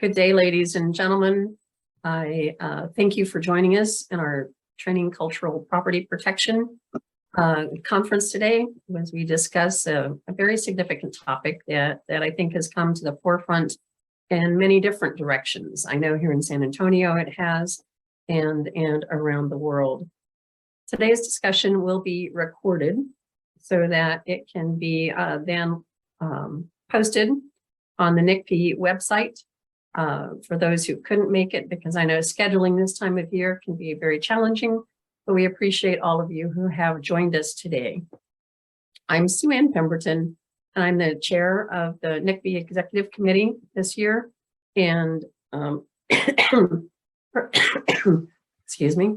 Good day, ladies and gentlemen. I thank you for joining us in our Training Cultural Property Protection conference today as we discuss a very significant topic that I think has come to the forefront in many different directions. I know here in San Antonio it has, and around the world. Today's discussion will be recorded so that it can be then posted on the NCPE website. For those who couldn't make it, because I know scheduling this time of year can be very challenging, but we appreciate all of you who have joined us today. I'm Sue Ann Pemberton, and I'm the chair of the NCPE Executive Committee this year. And excuse me.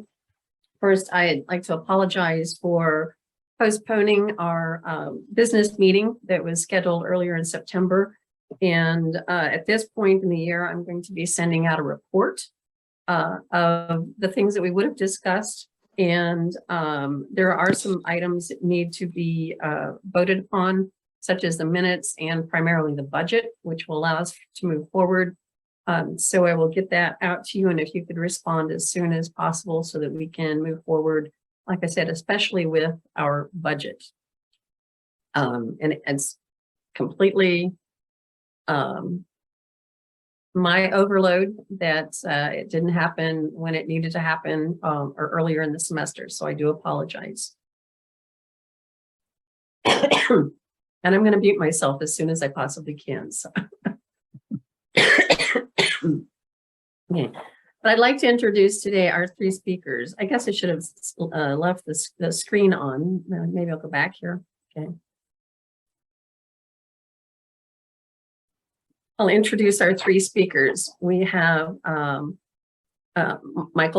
First, I'd like to apologize for postponing our business meeting that was scheduled earlier in September. And at this point in the year, I'm going to be sending out a report of the things that we would have discussed. And there are some items that need to be voted upon, such as the minutes and primarily the budget, which will allow us to move forward. So I will get that out to you. And if you could respond as soon as possible so that we can move forward, like I said, especially with our budget. And it's completely my overload that it didn't happen when it needed to happen or earlier in the semester. So I do apologize. And I'm going to mute myself as soon as I possibly can. So. Okay. But I'd like to introduce today our three speakers. I guess I should have left the screen on. Maybe I'll go back here. Okay. I'll introduce our three speakers. We have Michael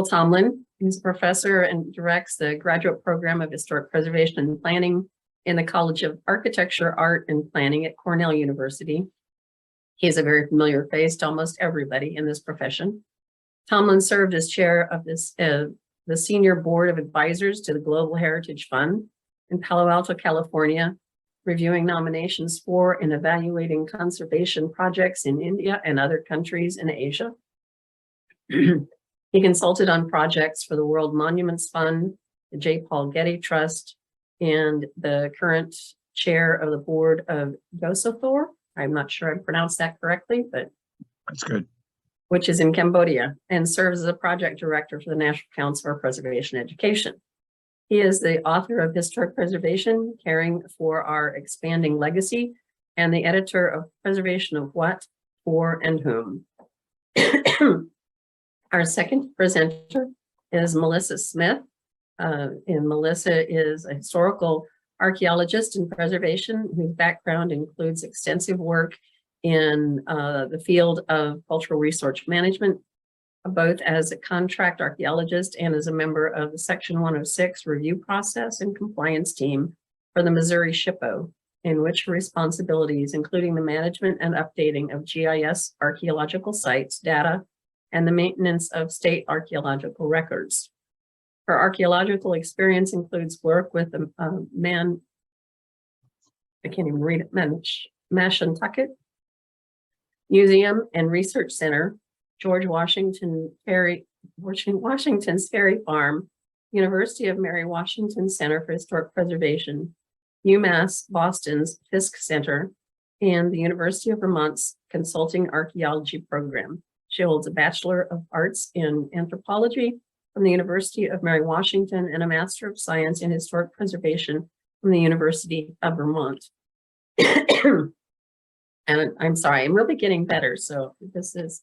Tomlan, who's a professor and directs the graduate program of historic preservation and planning in the College of Architecture, Art, and Planning at Cornell University. He is a very familiar face to almost everybody in this profession. Tomlan served as chair of the senior board of advisors to the Global Heritage Fund in Palo Alto, California, reviewing nominations for and evaluating conservation projects in India and other countries in Asia. He consulted on projects for the World Monuments Fund, the J. Paul Getty Trust, and the current chair of the board of Gosothor. I'm not sure I pronounced that correctly, but that's good. Which is in Cambodia, and serves as a project director for the National Council for Preservation Education. He is the author of Historic Preservation, Caring for Our Expanding Legacy, and the editor of Preservation of What, For, and Whom. Our second presenter is Melissa Smith. And Melissa is a historical archaeologist in preservation whose background includes extensive work in the field of cultural resource management, both as a contract archaeologist and as a member of the Section 106 review process and compliance team for the Missouri SHPO, in which her responsibilities, including the management and updating of GIS archaeological sites data and the maintenance of state archaeological records. Her archaeological experience includes work with the Mashantucket Museum and Research Center, George Washington's Ferry Farm, University of Mary Washington Center for Historic Preservation, UMass Boston's Fisk Center, and the University of Vermont's Consulting Archaeology Program. She holds a Bachelor of Arts in Anthropology from the University of Mary Washington and a Master of Science in Historic Preservation from the University of Vermont. And I'm sorry, I'm really getting better. So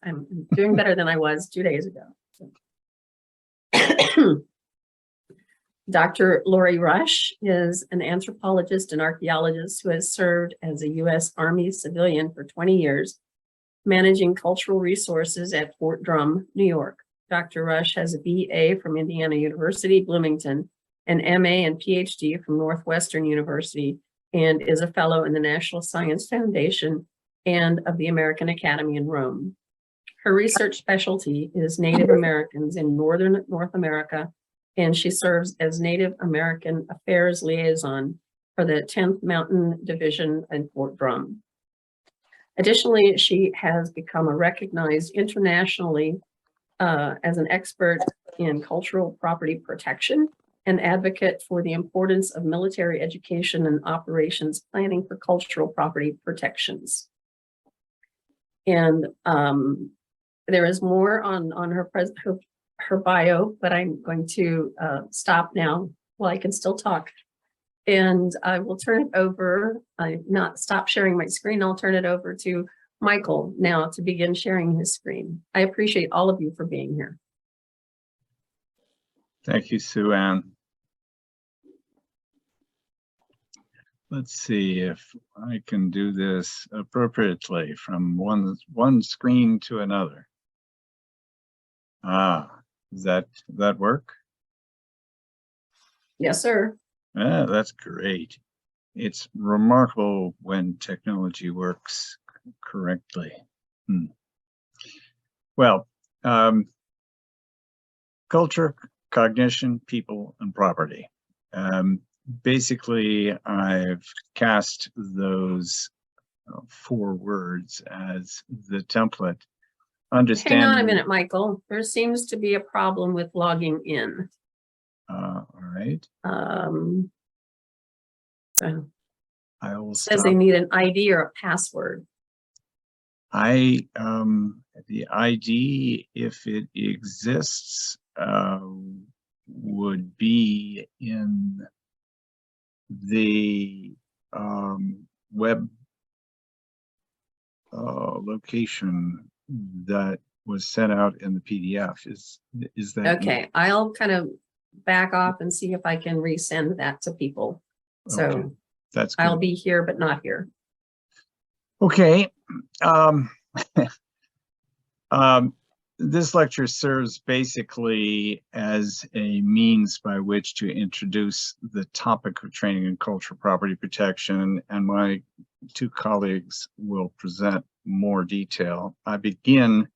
I'm doing better than I was 2 days ago. So. Dr. Lori Rush is an anthropologist and archaeologist who has served as a U.S. Army civilian for 20 years, managing cultural resources at Fort Drum, New York. Dr. Rush has a BA from Indiana University, Bloomington, an MA and PhD from Northwestern University, and is a fellow in the National Science Foundation and of the American Academy in Rome. Her research specialty is Native Americans in Northern North America, and she serves as Native American Affairs Liaison for the 10th Mountain Division in Fort Drum. Additionally, she has become a recognized internationally as an expert in cultural property protection and advocate for the importance of military education and operations planning for cultural property protections. And there is more on her bio, but I'm going to stop now while I can still talk. And I will turn it over, not stop sharing my screen, I'll turn it over to Michael now to begin sharing his screen. I appreciate all of you for being here. Thank you, Sue Ann. Let's see if I can do this appropriately from one screen to another. Does that work? Yes, sir. That's great. It's remarkable when technology works correctly. Well, culture, cognition, people, and property. Basically, I've cast those 4 words as the template. Hang on a minute, Michael. There seems to be a problem with logging in. All right. I will says they need an ID or a password. The ID, if it exists, would be in the web location that was sent out in the PDF. Is that okay? I'll kind of back off and see if I can resend that to people. So okay. That's good. I'll be here but not here. Okay. This lecture serves basically as a means by which to introduce the topic of training in cultural property protection, and my 2 colleagues will present more detail. I begin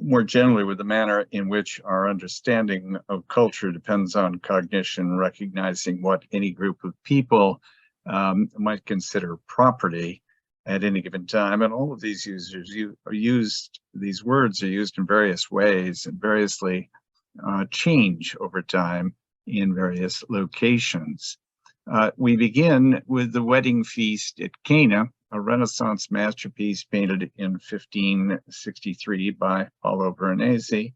more generally with the manner in which our understanding of culture depends on cognition, recognizing what any group of people might consider property at any given time. And all of these these words are used in various ways and variously change over time in various locations. We begin with the wedding feast at Cana, a Renaissance masterpiece painted in 1563 by Paolo Veronese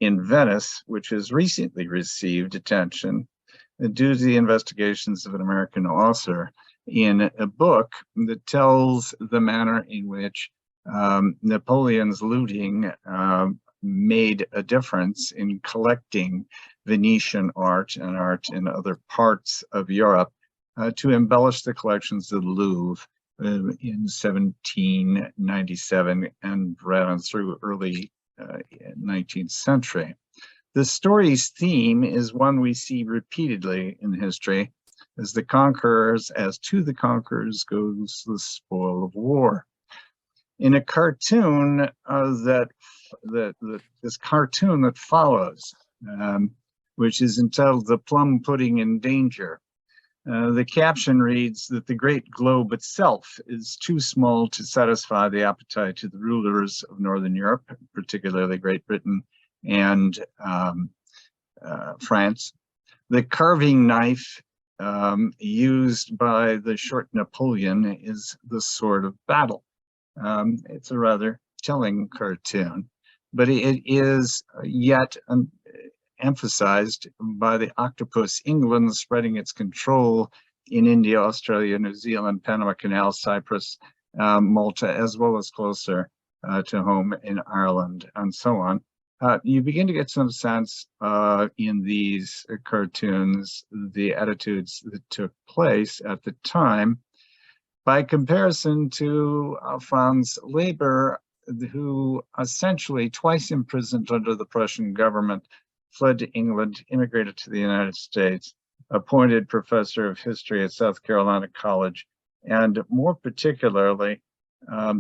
in Venice, which has recently received attention due to the investigations of an American author in a book that tells the manner in which Napoleon's looting made a difference in collecting Venetian art and art in other parts of Europe to embellish the collections of the Louvre in 1797 and right on through early 19th century. The story's theme is one we see repeatedly in history. As to the conquerors goes the spoil of war. In a cartoon this cartoon that follows, which is entitled "The Plum Pudding in Danger," the caption reads that the great globe itself is too small to satisfy the appetite of the rulers of Northern Europe, particularly Great Britain and France. The carving knife used by the short Napoleon is the sword of battle. It's a rather telling cartoon, but it is yet emphasized by the octopus England spreading its control in India, Australia, New Zealand, Panama Canal, Cyprus, Malta, as well as closer to home in Ireland, and so on. You begin to get some sense in these cartoons, the attitudes that took place at the time, by comparison to Franz Weber, who essentially twice imprisoned under the Prussian government, fled to England, immigrated to the United States, appointed professor of history at South Carolina College, and more particularly,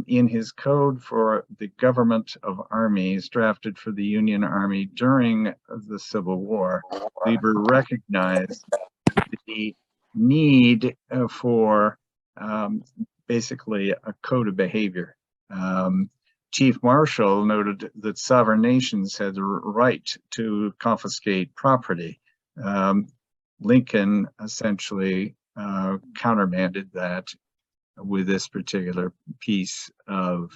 in his code for the government of armies drafted for the Union Army during the Civil War, Weber recognized the need for basically a code of behavior. Chief Marshal noted that sovereign nations had the right to confiscate property. Lincoln essentially countermanded that with this particular piece of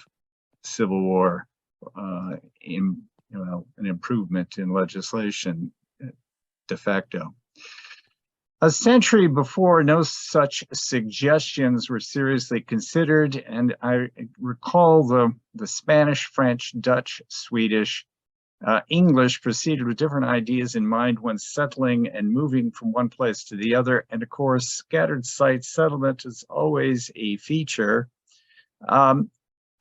Civil War, an improvement in legislation de facto. A century before, no such suggestions were seriously considered, and I recall the Spanish, French, Dutch, Swedish, English proceeded with different ideas in mind when settling and moving from one place to the other, and of course, scattered site settlement is always a feature.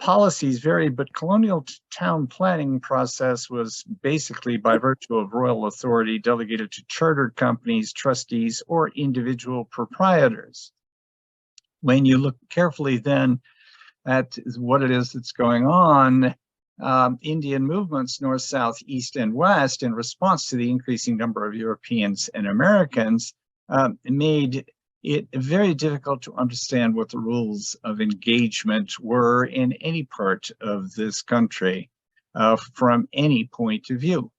Policies varied, but colonial town planning process was basically by virtue of royal authority delegated to chartered companies, trustees, or individual proprietors. When you look carefully then at what it is that's going on, Indian movements, north, south, east, and west, in response to the increasing number of Europeans and Americans, made it very difficult to understand what the rules of engagement were in any part of this country from any point of view.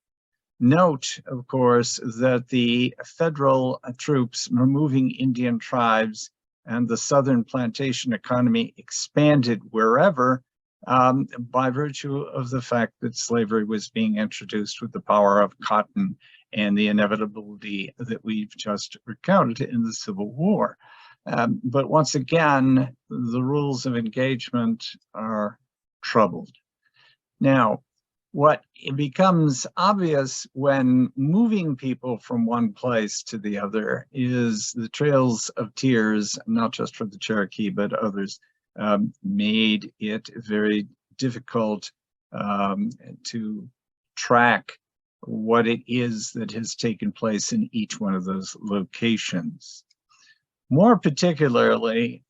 Note, of course, that the federal troops removing Indian tribes and the southern plantation economy expanded wherever by virtue of the fact that slavery was being introduced with the power of cotton and the inevitability that we've just recounted in the Civil War. But once again, the rules of engagement are troubled. Now, what becomes obvious when moving people from one place to the other is the trails of tears, not just for the Cherokee, but others, made it very difficult to track what it is that has taken place in each one of those locations. More particularly,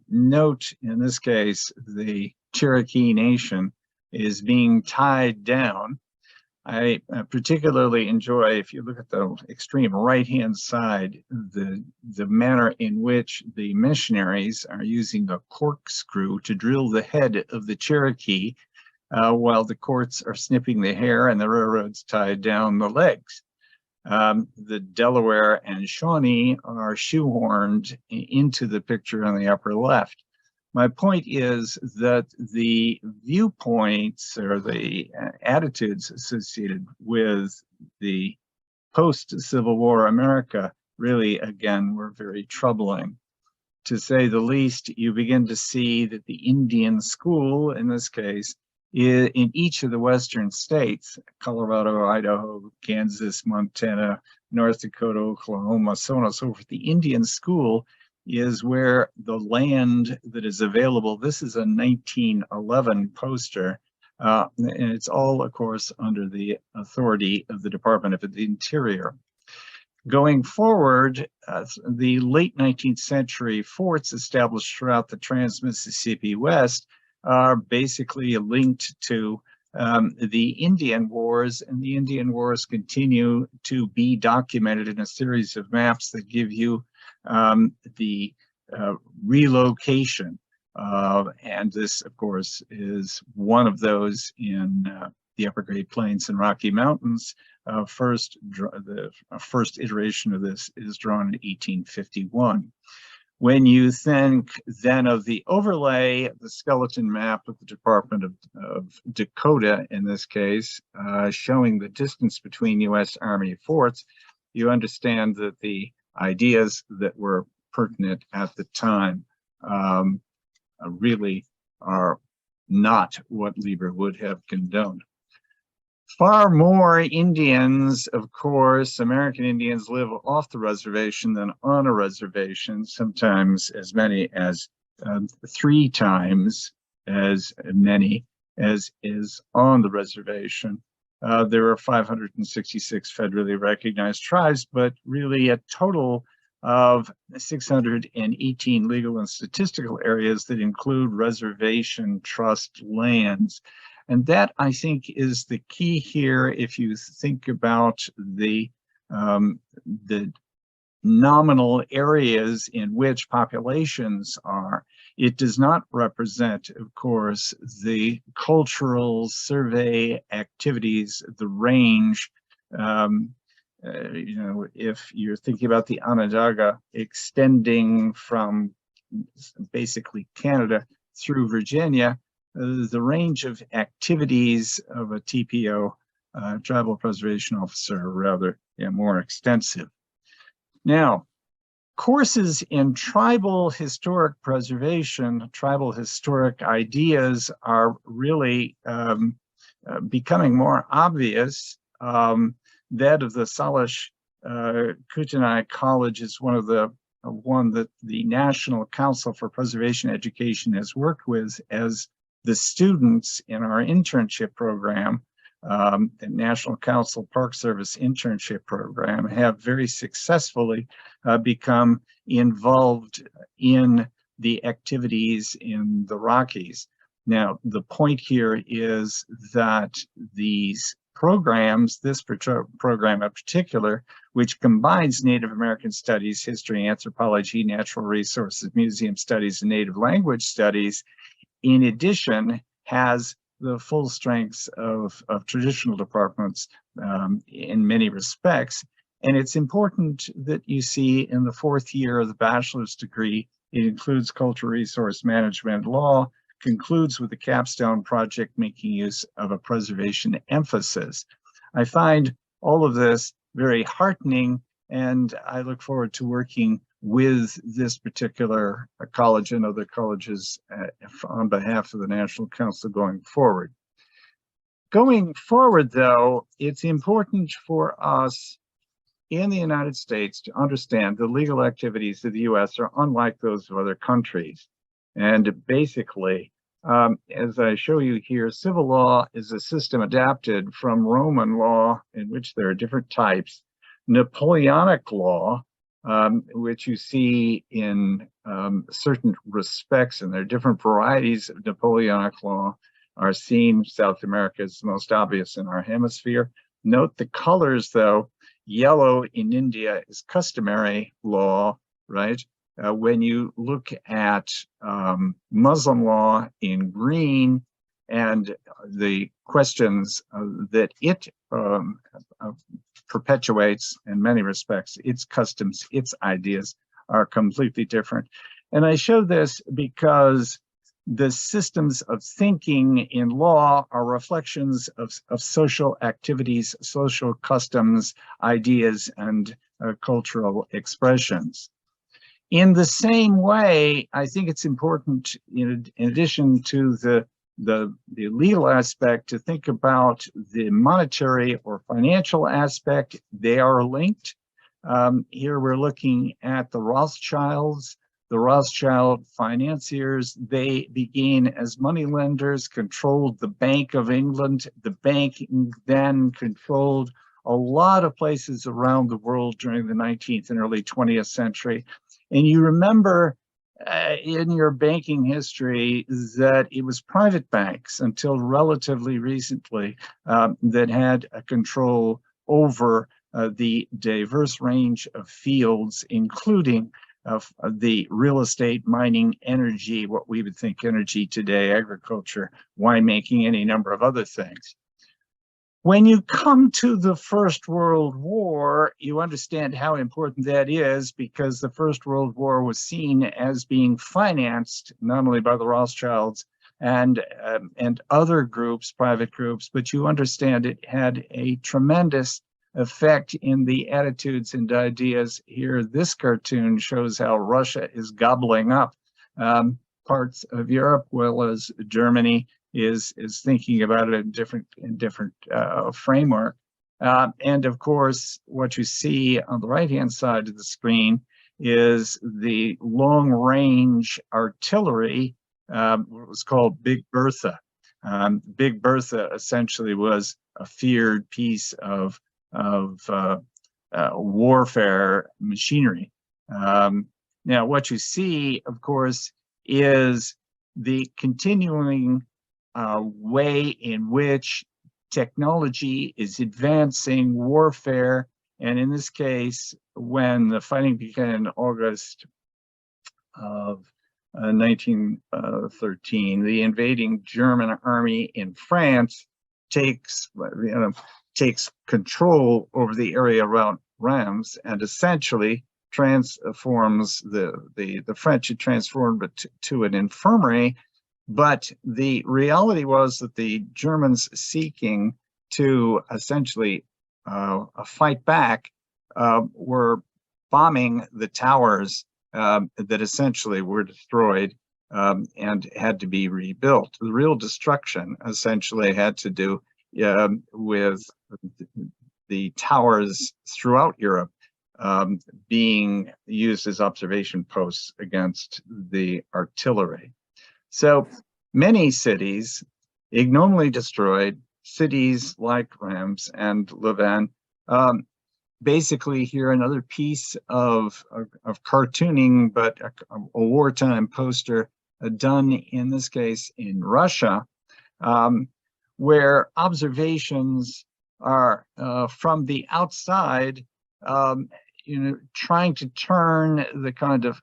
note in this case, the Cherokee Nation is being tied down. I particularly enjoy, if you look at the extreme right-hand side, the manner in which the missionaries are using a corkscrew to drill the head of the Cherokee while the courts are snipping the hair and the railroads tied down the legs. The Delaware and Shawnee are shoehorned into the picture on the upper left. My point is that the viewpoints or the attitudes associated with the post-Civil War America really, again, were very troubling. To say the least, you begin to see that the Indian school, in this case, in each of the western states, Colorado, Idaho, Kansas, Montana, North Dakota, Oklahoma, so on and so forth, the Indian school is where the land that is available, this is a 1911 poster, and it's all, of course, under the authority of the Department of the Interior. Going forward, the late 19th century forts established throughout the Trans-Mississippi West are basically linked to the Indian Wars, and the Indian Wars continue to be documented in a series of maps that give you the relocation. And this, of course, is one of those in the Upper Great Plains and Rocky Mountains. The first iteration of this is drawn in 1851. When you think then of the overlay, the skeleton map of the Department of Dakota, in this case, showing the distance between U.S. Army forts, you understand that the ideas that were pertinent at the time really are not what Lieber would have condoned. Far more Indians, of course, American Indians, live off the reservation than on a reservation, sometimes as many as 3 times as many as is on the reservation. There are 566 federally recognized tribes, but really a total of 618 legal and statistical areas that include reservation trust lands. And that, I think, is the key here if you think about the nominal areas in which populations are. It does not represent, of course, the cultural survey activities, the range. If you're thinking about the Onondaga extending from basically Canada through Virginia, the range of activities of a TPO, tribal preservation officer, are rather more extensive. Now, courses in tribal historic preservation, tribal historic ideas are really becoming more obvious. That of the Salish Kootenai College is one that the National Council for Preservation Education has worked with, as the students in our internship program, the National Council Park Service internship program, have very successfully become involved in the activities in the Rockies. Now, the point here is that these programs, this program in particular, which combines Native American studies, history, anthropology, natural resources, museum studies, and native language studies, in addition, has the full strengths of traditional departments in many respects. And it's important that you see in the fourth year of the bachelor's degree, it includes cultural resource management law, concludes with the capstone project making use of a preservation emphasis. I find all of this very heartening, and I look forward to working with this particular college and other colleges on behalf of the National Council going forward. Going forward, though, it's important for us in the United States to understand the legal activities of the US are unlike those of other countries. And basically, as I show you here, civil law is a system adapted from Roman law, in which there are different types. Napoleonic law, which you see in certain respects, and there are different varieties of Napoleonic law, are seen. South America is the most obvious in our hemisphere. Note the colors, though. Yellow in India is customary law, right? When you look at Muslim law in green, and the questions that it perpetuates, in many respects, its customs, its ideas are completely different. And I show this because the systems of thinking in law are reflections of social activities, social customs, ideas, and cultural expressions. In the same way, I think it's important, in addition to the legal aspect, to think about the monetary or financial aspect. They are linked. Here we're looking at the Rothschilds. The Rothschild financiers, they began as moneylenders, controlled the Bank of England. The bank then controlled a lot of places around the world during the 19th and early 20th century. And you remember in your banking history that it was private banks until relatively recently that had a control over the diverse range of fields, including of the real estate, mining, energy, what we would think energy today, agriculture, winemaking, any number of other things. When you come to the First World War, you understand how important that is, because the First World War was seen as being financed not only by the Rothschilds and other groups, private groups, but you understand it had a tremendous effect in the attitudes and ideas. Here, this cartoon shows how Russia is gobbling up parts of Europe, well as Germany is thinking about it in different framework. And of course, what you see on the right-hand side of the screen is the long-range artillery, what was called Big Bertha. Big Bertha essentially was a feared piece of warfare machinery. Now, what you see, of course, is the continuing way in which technology is advancing warfare. And in this case, when the fighting began in August of 1913. The invading German army in France takes control over the area around Reims and essentially transforms the French had transformed it to an infirmary. But the reality was that the Germans seeking to essentially fight back were bombing the towers that essentially were destroyed and had to be rebuilt. The real destruction essentially had to do with the towers throughout Europe being used as observation posts against the artillery. So many cities ignominially destroyed, cities like Reims and Louvain. Basically here another piece of cartooning, but a wartime poster done in this case in Russia, where observations are from the outside, trying to turn the kind of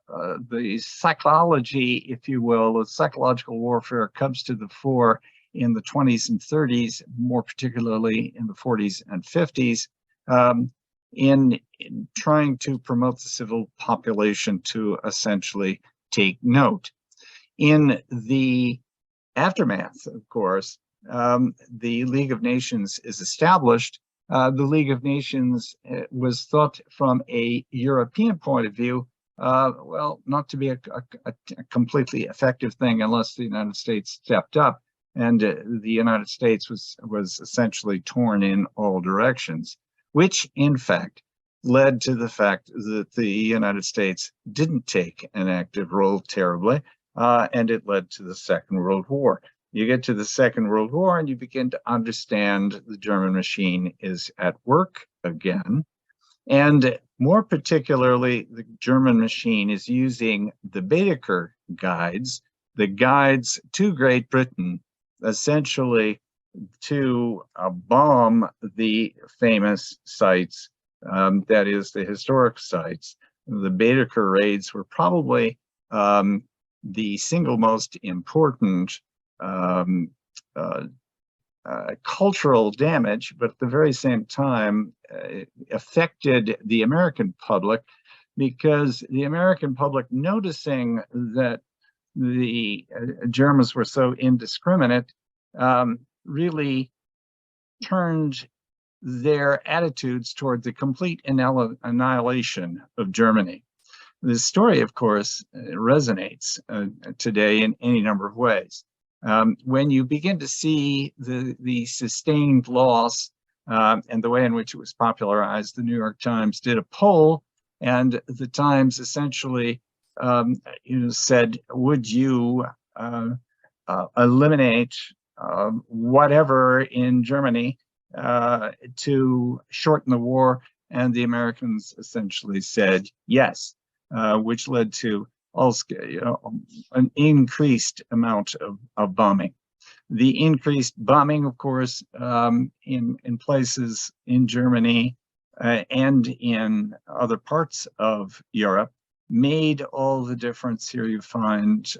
the psychology, if you will, of psychological warfare comes to the fore in the 20s and 30s, more particularly in the 40s and 50s. In trying to promote the civil population to essentially take note. In the aftermath, of course, the League of Nations is established. The League of Nations was thought from a European point of view, well, not to be a completely effective thing unless the United States stepped up. And the United States was essentially torn in all directions, which in fact led to the fact that the United States didn't take an active role terribly, and it led to the Second World War. You get to the Second World War and you begin to understand the German machine is at work again. And more particularly, the German machine is using the Baedeker guides, the guides to Great Britain, essentially to bomb the famous sites, that is the historic sites. The Baedeker raids were probably the single most important cultural damage, but at the very same time affected the American public, because the American public, noticing that the Germans were so indiscriminate, really turned their attitudes toward the complete annihilation of Germany. The story, of course, resonates today in any number of ways. When you begin to see the sustained loss and the way in which it was popularized, the New York Times did a poll, and the Times essentially said, would you eliminate whatever in Germany to shorten the war? And the Americans essentially said yes, which led to also, an increased amount of bombing. The increased bombing, of course, in places in Germany and in other parts of Europe made all the difference. Here you find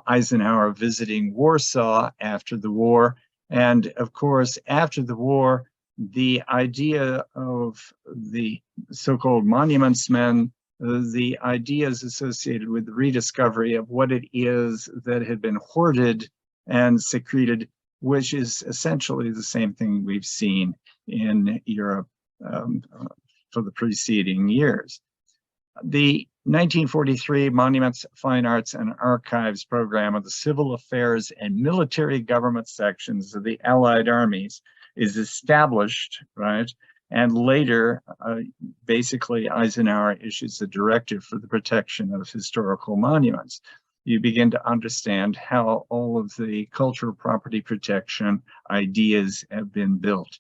Eisenhower visiting Warsaw after the war. And of course, after the war, the idea of the so-called monuments men, the ideas associated with the rediscovery of what it is that had been hoarded and secreted, which is essentially the same thing we've seen in Europe for the preceding years. The 1943 Monuments, Fine Arts, and Archives program of the Civil Affairs and Military Government sections of the Allied armies is established, right? And later, basically, Eisenhower issues a directive for the protection of historical monuments. You begin to understand how all of the cultural property protection ideas have been built.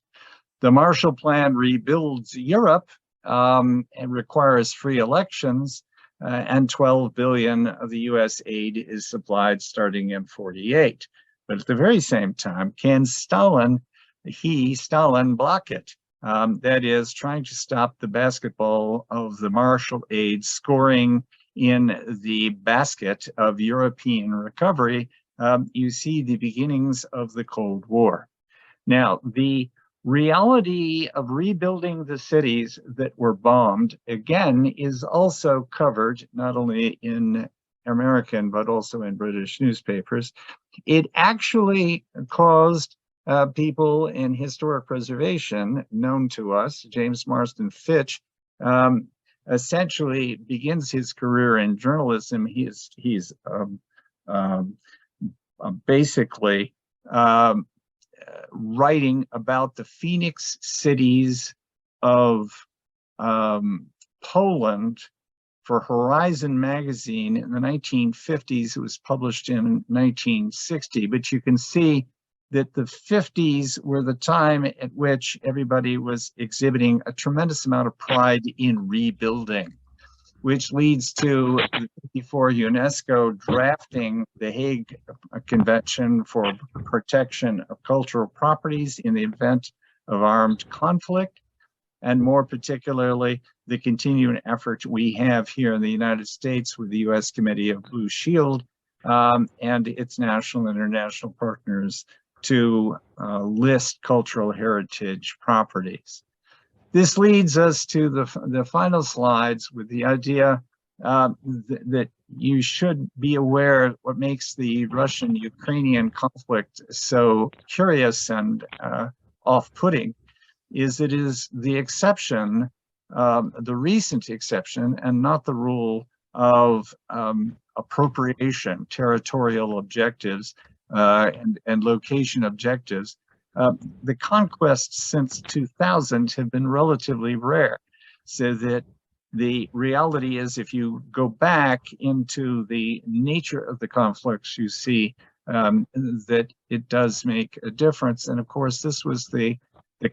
The Marshall Plan rebuilds Europe and requires free elections, and 12 billion of the US aid is supplied starting in 48. But at the very same time, can Stalin block it? That is, trying to stop the basketball of the Marshall aid scoring in the basket of European recovery, you see the beginnings of the Cold War. Now, the reality of rebuilding the cities that were bombed, again, is also covered not only in American, but also in British newspapers. It actually caused people in historic preservation, known to us, James Marston Fitch, essentially begins his career in journalism. He's basically writing about the Phoenix cities of Poland for Horizon magazine in the 1950s. It was published in 1960, but you can see that the 50s were the time at which everybody was exhibiting a tremendous amount of pride in rebuilding, which leads to the 54 UNESCO drafting the Hague Convention for Protection of Cultural Properties in the event of armed conflict, and more particularly, the continuing effort we have here in the United States with the U.S. Committee of Blue Shield and its national and international partners to list cultural heritage properties. This leads us to the final slides with the idea that you should be aware what makes the Russian-Ukrainian conflict so curious and off-putting is it is the exception, the recent exception, and not the rule of appropriation, territorial objectives, and location objectives. The conquests since 2000 have been relatively rare, so that the reality is if you go back into the nature of the conflicts, you see that it does make a difference. And of course, this was the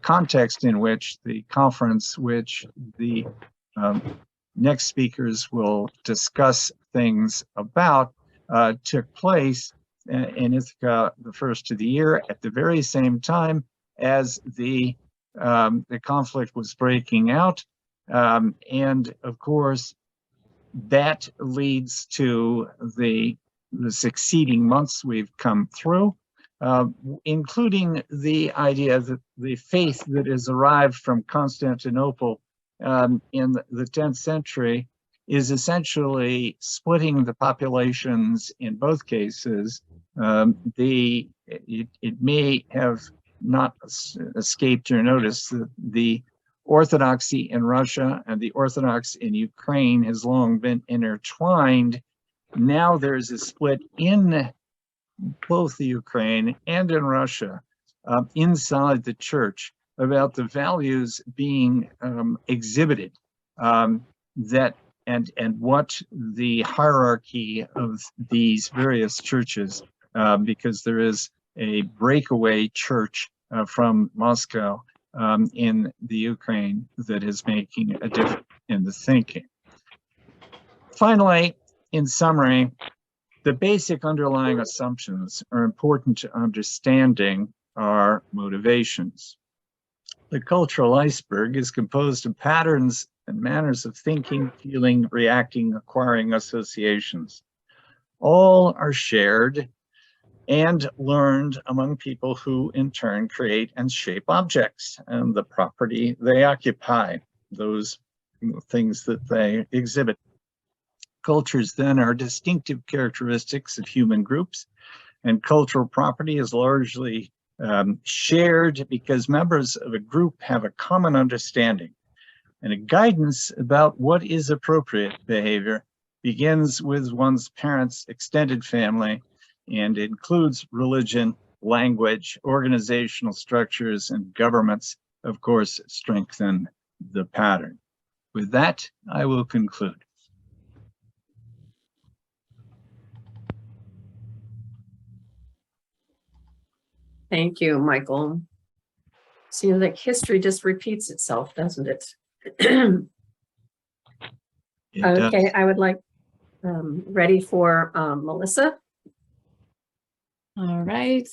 context in which the conference, which the next speakers will discuss things about, took place in Ithaca the first of the year at the very same time as the conflict was breaking out. And of course, that leads to the succeeding months we've come through, including the idea that the faith that has arrived from Constantinople in the 10th century is essentially splitting the populations in both cases. It may have not escaped your notice that the Orthodoxy in Russia and the Orthodox in Ukraine has long been intertwined. Now there's a split in both the Ukraine and in Russia inside the church about the values being exhibited that and what the hierarchy of these various churches, because there is a breakaway church from Moscow in the Ukraine that is making a difference in the thinking. Finally, in summary, the basic underlying assumptions are important to understanding our motivations. The cultural iceberg is composed of patterns and manners of thinking, feeling, reacting, acquiring associations. All are shared and learned among people who in turn create and shape objects and the property they occupy, those things that they exhibit. Cultures then are distinctive characteristics of human groups, and cultural property is largely shared because members of a group have a common understanding and a guidance about what is appropriate behavior begins with one's parents' extended family and includes religion, language, organizational structures, and governments, of course, strengthen the pattern. With that, I will conclude. Thank you, Michael. Seems like history just repeats itself, doesn't it? Okay, I would like ready for Melissa. All right.